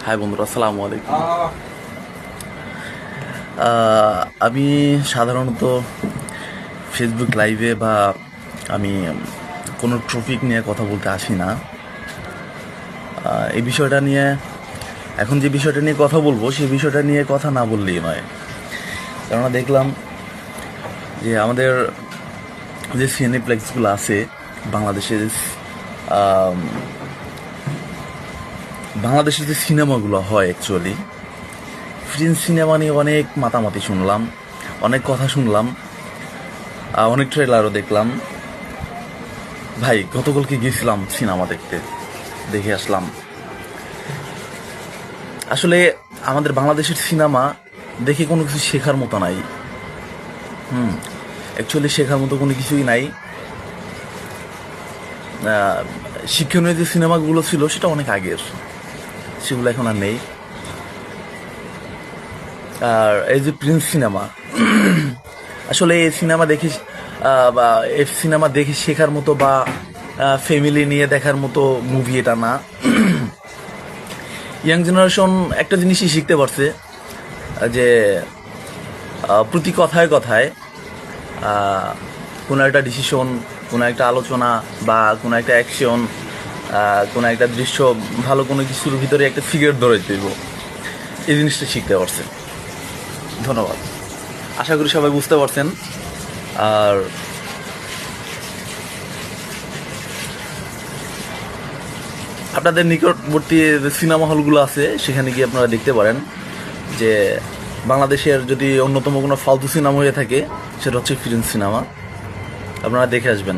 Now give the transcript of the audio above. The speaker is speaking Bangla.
হাই বন্ধুরা, আসসালামু আলাইকুম। আমি সাধারণত ফেসবুক লাইভে বা আমি কোনো টপিক নিয়ে কথা বলতে আসি না। এই বিষয়টা নিয়ে এখন যে বিষয়টা নিয়ে কথা বলবো সেই বিষয়টা নিয়ে কথা না বললেই নয়। কেননা দেখলাম যে আমাদের যে সিনেপ্লেক্সগুলো আছে বাংলাদেশের, আম, বাংলাদেশের যে সিনেমাগুলো হয় অ্যাকচুয়ালি ফ্রেঞ্চ সিনেমা নিয়ে অনেক মাতামাতি শুনলাম, অনেক কথা শুনলাম, অনেক ট্রেলারও দেখলাম। ভাই গতকালকে গেছিলাম সিনেমা দেখতে, দেখে আসলাম। আসলে আমাদের বাংলাদেশের সিনেমা দেখে কোনো কিছু শেখার মতো নাই। অ্যাকচুয়ালি শেখার মতো কোনো কিছুই নাই। আহ, শিক্ষণীয় যে সিনেমাগুলো ছিল সেটা অনেক আগের, সেগুলো এখন আর নেই। আর এই যে প্রিন্স সিনেমা, আসলে এই সিনেমা দেখে বা এই সিনেমা দেখে শেখার মতো বা ফ্যামিলি নিয়ে দেখার মতো মুভি এটা না। ইয়াং জেনারেশন একটা জিনিসই শিখতে পারছে, যে প্রতি কথায় কথায় কোনো একটা ডিসিশন, কোনো একটা আলোচনা বা কোনো একটা অ্যাকশন, কোনো একটা দৃশ্য, ভালো কোনো কিছুর ভিতরে একটা সিগারেট ধরে দেব, এই জিনিসটা শিখতে পারছে। ধন্যবাদ। আশা করি সবাই বুঝতে পারছেন। আর আপনাদের নিকটবর্তী যে সিনেমা হলগুলো আছে সেখানে গিয়ে আপনারা দেখতে পারেন যে বাংলাদেশের যদি অন্যতম কোনো ফালতু সিনেমা হয়ে থাকে সেটা হচ্ছে ফিল্ম সিনেমা। আপনারা দেখে আসবেন।